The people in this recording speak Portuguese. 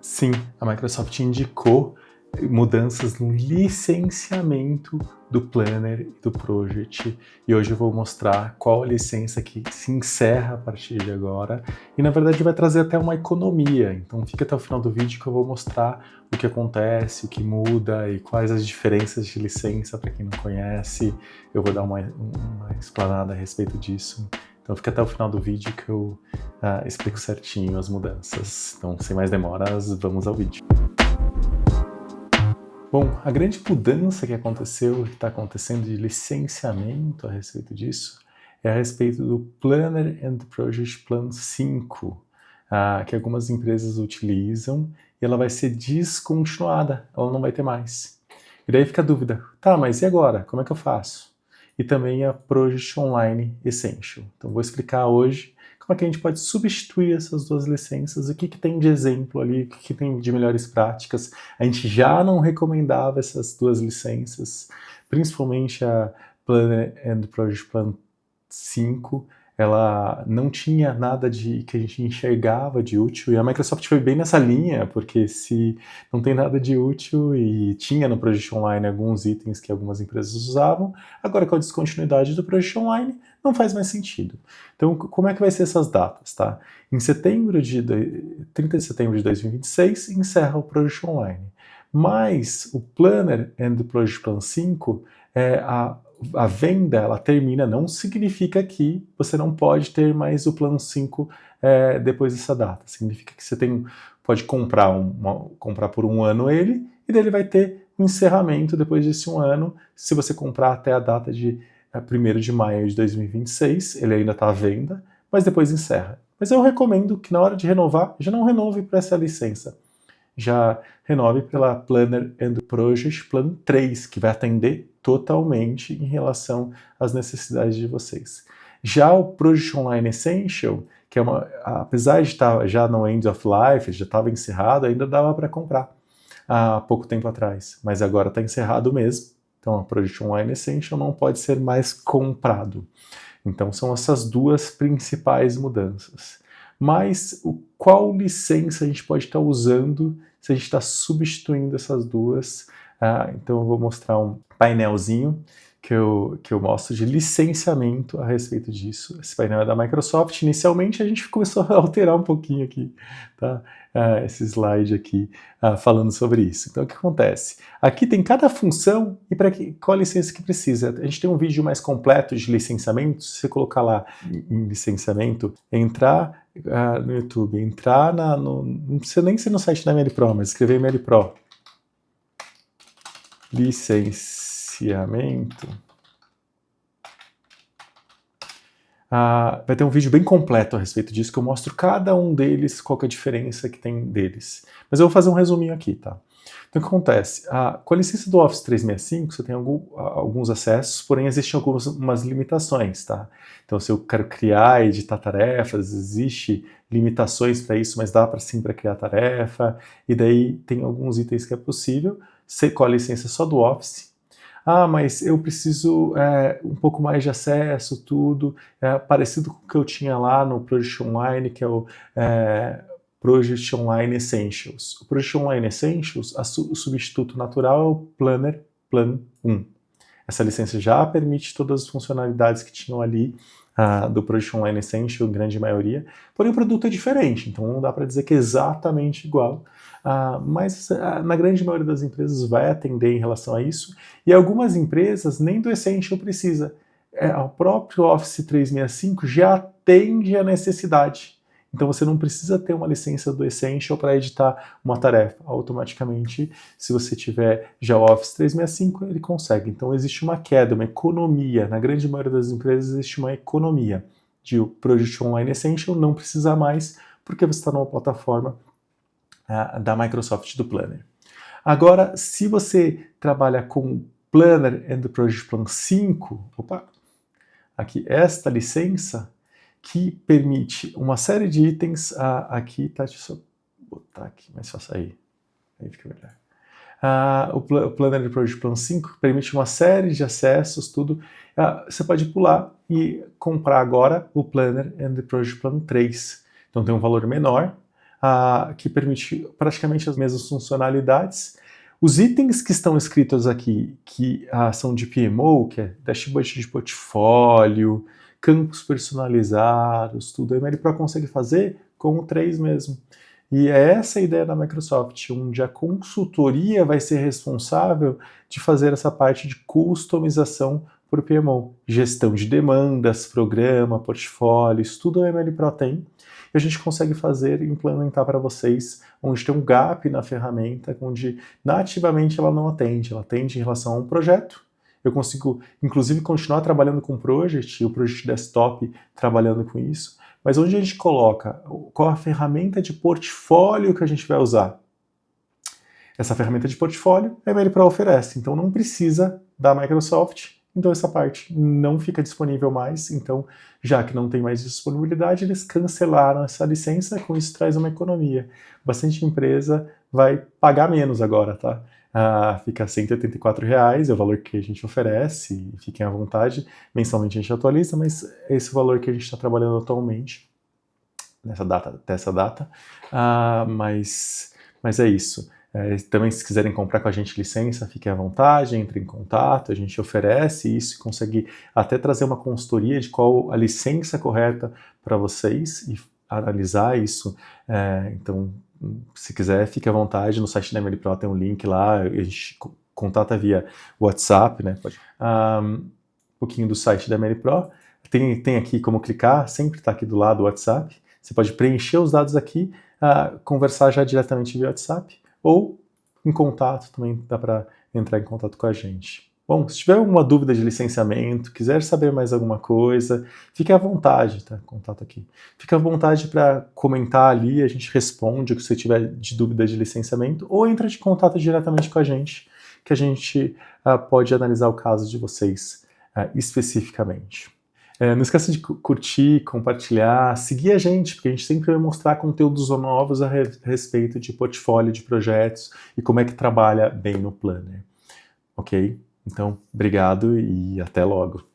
Sim, a Microsoft indicou mudanças no licenciamento do Planner e do Project, e hoje eu vou mostrar qual a licença que se encerra a partir de agora, e na verdade vai trazer até uma economia, então fica até o final do vídeo que eu vou mostrar o que acontece, o que muda e quais as diferenças de licença para quem não conhece. Eu vou dar uma explanada a respeito disso. Então fica até o final do vídeo que eu explico certinho as mudanças. Então, sem mais demoras, vamos ao vídeo. Bom, a grande mudança que aconteceu, que está acontecendo de licenciamento a respeito disso, é a respeito do Planner and Project Plan 5, que algumas empresas utilizam, e ela vai ser descontinuada, ela não vai ter mais. E daí fica a dúvida, tá, mas e agora? Como é que eu faço? E também a Project Online Essential. Então vou explicar hoje como é que a gente pode substituir essas duas licenças, o que tem de exemplo ali, o que tem de melhores práticas. A gente já não recomendava essas duas licenças, principalmente a Planner and Project Plan 5, ela não tinha nada de que a gente enxergava de útil, e a Microsoft foi bem nessa linha, porque se não tem nada de útil, e tinha no Project Online alguns itens que algumas empresas usavam, agora com a descontinuidade do Project Online, não faz mais sentido. Então, como é que vai ser essas datas, tá? Em 30 de setembro de 2026, encerra o Project Online. Mas o Planner and Project Plan 5, a venda ela termina, não significa que você não pode ter mais o plano 5 depois dessa data. Significa que você pode comprar por um ano ele, e daí ele vai ter um encerramento depois desse um ano, se você comprar até a data de 1º de maio de 2026, ele ainda está à venda, mas depois encerra. Mas eu recomendo que na hora de renovar, já não renove para essa licença. Já renove pela Planner and Project Plan 3, que vai atender totalmente em relação às necessidades de vocês. Já o Project Online Essential, que apesar de estar já no End of Life, já estava encerrado, ainda dava para comprar há pouco tempo atrás, mas agora está encerrado mesmo. Então, a Project Online Essential não pode ser mais comprado. Então, são essas duas principais mudanças. Mas qual licença a gente pode estar usando se a gente está substituindo essas duas? Então, eu vou mostrar um painelzinho que eu mostro de licenciamento a respeito disso. Esse painel é da Microsoft. Inicialmente, a gente começou a alterar um pouquinho aqui, tá? Esse slide aqui falando sobre isso. Então, o que acontece? Aqui tem cada função e para qual licença que precisa. A gente tem um vídeo mais completo de licenciamento. Se você colocar lá em licenciamento, entrar no YouTube, entrar não precisa nem ser no site da MLPro, mas escrever MLPro. Licenciamento. Vai ter um vídeo bem completo a respeito disso, que eu mostro cada um deles, qual que é a diferença que tem deles. Mas eu vou fazer um resuminho aqui, tá? Então, o que acontece? Com a licença do Office 365, você tem alguns acessos, porém existem algumas limitações, tá? Então, se eu quero criar e editar tarefas, existe limitações para isso, mas dá sim para criar tarefa, e daí tem alguns itens que é possível, com a licença só do Office. Mas eu preciso um pouco mais de acesso, tudo, parecido com o que eu tinha lá no Project Online, que é o Project Online Essentials. O Project Online Essentials, o substituto natural é o Planner Plan 1. Essa licença já permite todas as funcionalidades que tinham ali do Project Online Essential, em grande maioria, porém o produto é diferente, então não dá para dizer que é exatamente igual, mas na grande maioria das empresas vai atender em relação a isso, e algumas empresas nem do Essential precisa. O próprio Office 365 já atende a necessidade. Então você não precisa ter uma licença do Essential para editar uma tarefa. Automaticamente, se você tiver já o Office 365, ele consegue. Então existe uma queda, uma economia. Na grande maioria das empresas existe uma economia de o Project Online Essential não precisar mais, porque você está numa plataforma da Microsoft do Planner. Agora, se você trabalha com Planner and Project Plan 5, aqui esta licença, que permite uma série de itens, aqui, tá, deixa eu só botar aqui, mais fácil aí fica melhor. O Planner and Project Plan 5 permite uma série de acessos, tudo. Você pode pular e comprar agora o Planner and Project Plan 3. Então tem um valor menor, que permite praticamente as mesmas funcionalidades. Os itens que estão escritos aqui, que são de PMO, que é dashboard de portfólio, campos personalizados, tudo, a ML Pro consegue fazer com o 3 mesmo. E é essa a ideia da Microsoft, onde a consultoria vai ser responsável de fazer essa parte de customização por PMO. Gestão de demandas, programa, portfólios, tudo a ML Pro tem. E a gente consegue fazer e implementar para vocês, onde tem um gap na ferramenta, onde nativamente ela não atende. Ela atende em relação a um projeto. Eu consigo, inclusive, continuar trabalhando com o Project, e o Project Desktop trabalhando com isso. Mas onde a gente coloca, qual a ferramenta de portfólio que a gente vai usar? Essa ferramenta de portfólio a ML Pro oferece, então não precisa da Microsoft, então essa parte não fica disponível mais, então já que não tem mais disponibilidade, eles cancelaram essa licença, com isso traz uma economia. Bastante empresa vai pagar menos agora, tá? Fica R$ 184, é o valor que a gente oferece, fiquem à vontade, mensalmente a gente atualiza, mas é esse o valor que a gente está trabalhando atualmente, até essa data, mas é isso. Também, se quiserem comprar com a gente licença, fiquem à vontade, entrem em contato, a gente oferece isso e consegue até trazer uma consultoria de qual a licença correta para vocês e analisar isso. Então, se quiser, fique à vontade, no site da ML Pro tem um link lá, a gente contata via WhatsApp, né? Um pouquinho do site da ML Pro, tem aqui como clicar, sempre está aqui do lado o WhatsApp, você pode preencher os dados aqui, conversar já diretamente via WhatsApp, ou em contato, também dá para entrar em contato com a gente. Bom, se tiver alguma dúvida de licenciamento, quiser saber mais alguma coisa, fique à vontade, tá? Contato aqui. Fique à vontade para comentar ali, a gente responde o que você tiver de dúvida de licenciamento, ou entra em contato diretamente com a gente, que a gente pode analisar o caso de vocês especificamente. Não esqueça de curtir, compartilhar, seguir a gente, porque a gente sempre vai mostrar conteúdos novos a respeito de portfólio de projetos e como é que trabalha bem no Planner. Ok? Então, obrigado e até logo.